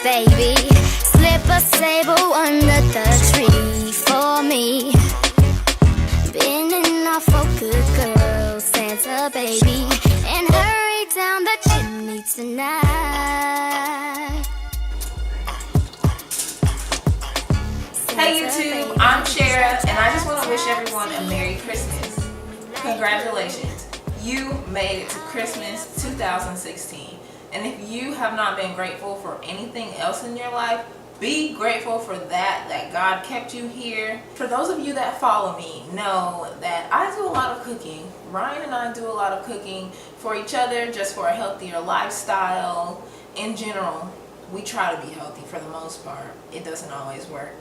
Baby, slip a sable under the tree for me. Been an awful good girl, Santa baby, and hurry down the chimney tonight. Hey YouTube, I'm Shara, and I just want to wish everyone a Merry Christmas. Congratulations, you made it to Christmas 2016. And if you have not been grateful for anything else in your life, be grateful for that God kept you here. For those of you that follow me, know that I do a lot of cooking. Ryan and I do a lot of cooking for each other, just for a healthier lifestyle. In general, we try to be healthy for the most part. It doesn't always work.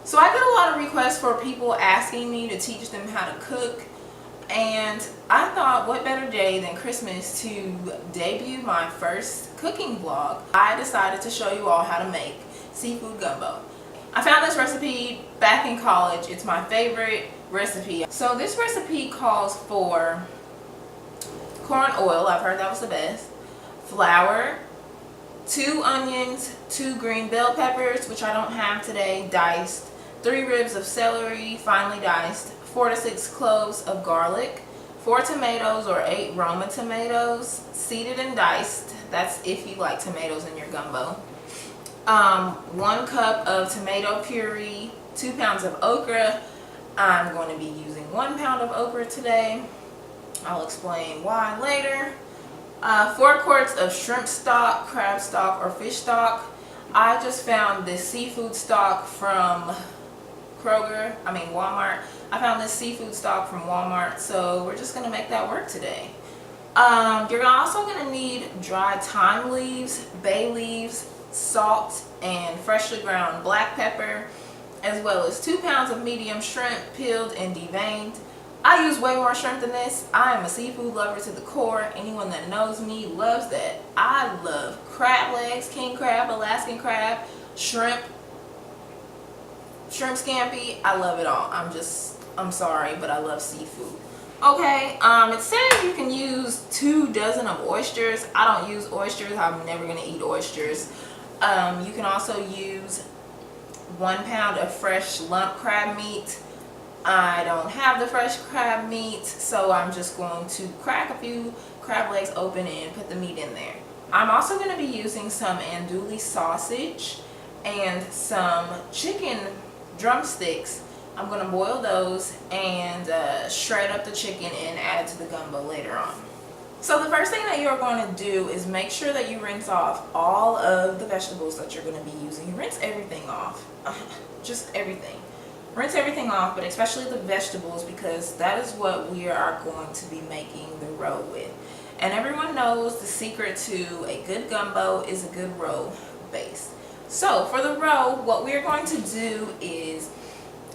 So I get a lot of requests for people asking me to teach them how to cook. And I thought, what better day than Christmas to debut my first cooking vlog. I decided to show you all how to make seafood gumbo. I found this recipe back in college. It's my favorite recipe. So this recipe calls for corn oil, I've heard that was the best, flour, 2 onions, 2 green bell peppers, which I don't have today, diced, 3 ribs of celery, finely diced, 4 to 6 cloves of garlic, 4 tomatoes or 8 Roma tomatoes, seeded and diced. That's if you like tomatoes in your gumbo. 1 cup of tomato puree, 2 pounds of okra. I'm going to be using 1 pound of okra today. I'll explain why later. 4 quarts of shrimp stock, crab stock, or fish stock. I just found this seafood stock from Walmart. I found this seafood stock from Walmart, so we're just gonna make that work today. You're also gonna need dry thyme leaves, bay leaves, salt, and freshly ground black pepper, as well as 2 pounds of medium shrimp, peeled and deveined. I use way more shrimp than this. I am a seafood lover to the core. Anyone that knows me loves that. I love crab legs, king crab, Alaskan crab, shrimp scampi. I love it all. I'm sorry, but I love seafood. Okay, it says you can use 2 dozen of oysters. I don't use oysters. I'm never gonna eat oysters. You can also use 1 pound of fresh lump crab meat. I don't have the fresh crab meat, so I'm just going to crack a few crab legs open and put the meat in there. I'm also going to be using some andouille sausage and some chicken drumsticks. I'm going to boil those and shred up the chicken and add it to the gumbo later on. So the first thing that you're going to do is make sure that you rinse off all of the vegetables that you're going to be using. Rinse everything off, just everything. Rinse everything off, but especially the vegetables, because that is what we are going to be making the roe with. And everyone knows the secret to a good gumbo is a good roe base. So for the roe, what we're going to do is,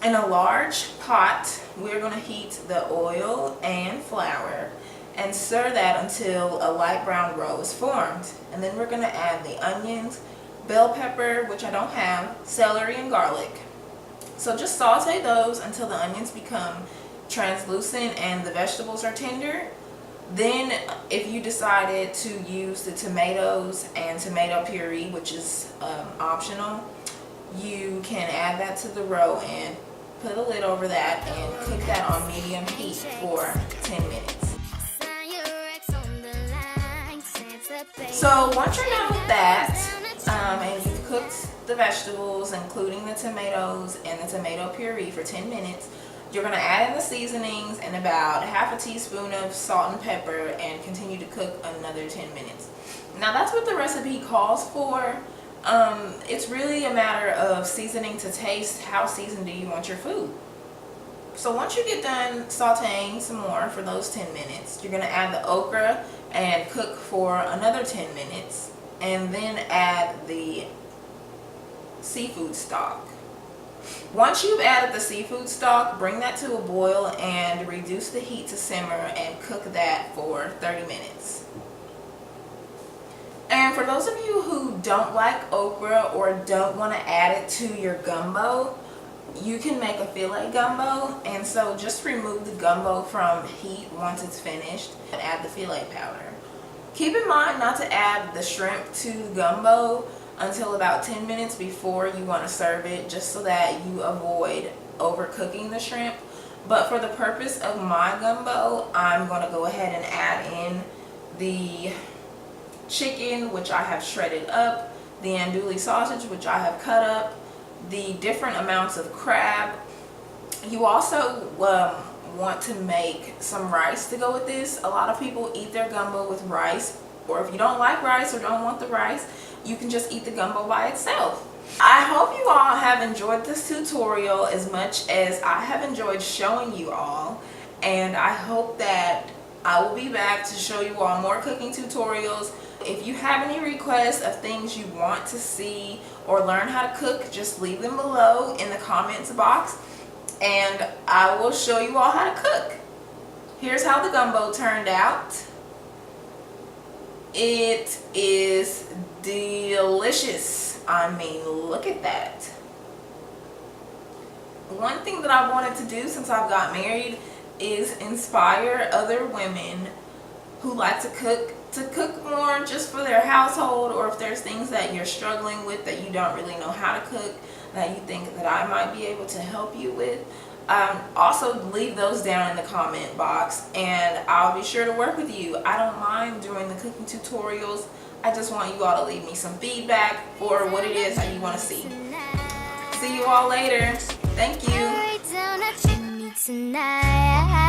in a large pot, we're going to heat the oil and flour and stir that until a light brown roe is formed. And then we're going to add the onions, bell pepper, which I don't have, celery, and garlic. So just saute those until the onions become translucent and the vegetables are tender. Then if you decided to use the tomatoes and tomato puree, which is optional, you can add that to the roe and put a lid over that and cook that on medium heat for 10 minutes. So once you're done with that, and you've cooked the vegetables, including the tomatoes and the tomato puree, for 10 minutes, you're going to add in the seasonings and about ½ teaspoon of salt and pepper and continue to cook another 10 minutes. Now that's what the recipe calls for. It's really a matter of seasoning to taste. How seasoned do you want your food? So once you get done sauteing some more for those 10 minutes, you're going to add the okra and cook for another 10 minutes, and then add the seafood stock. Once you've added the seafood stock, bring that to a boil and reduce the heat to simmer and cook that for 30 minutes. And for those of you who don't like okra or don't want to add it to your gumbo, you can make a filet gumbo. And so just remove the gumbo from heat once it's finished and add the filet powder. Keep in mind not to add the shrimp to gumbo until about 10 minutes before you want to serve it, just so that you avoid overcooking the shrimp. But for the purpose of my gumbo, I'm going to go ahead and add in the chicken, which I have shredded up, the andouille sausage, which I have cut up, the different amounts of crab. You also want to make some rice to go with this. A lot of people eat their gumbo with rice, or if you don't like rice or don't want the rice, you can just eat the gumbo by itself. I hope you all have enjoyed this tutorial as much as I have enjoyed showing you all, and I hope that I will be back to show you all more cooking tutorials. If you have any requests of things you want to see or learn how to cook, just leave them below in the comments box and I will show you all how to cook. Here's how the gumbo turned out. It is delicious. I mean, look at that. One thing that I wanted to do since I've got married is inspire other women who like to cook more just for their household, or if there's things that you're struggling with that you don't really know how to cook that you think that I might be able to help you with. Also leave those down in the comment box and I'll be sure to work with you. I don't mind doing the cooking tutorials. I just want you all to leave me some feedback for what it is that you want to see. See you all later. Thank you. Tonight.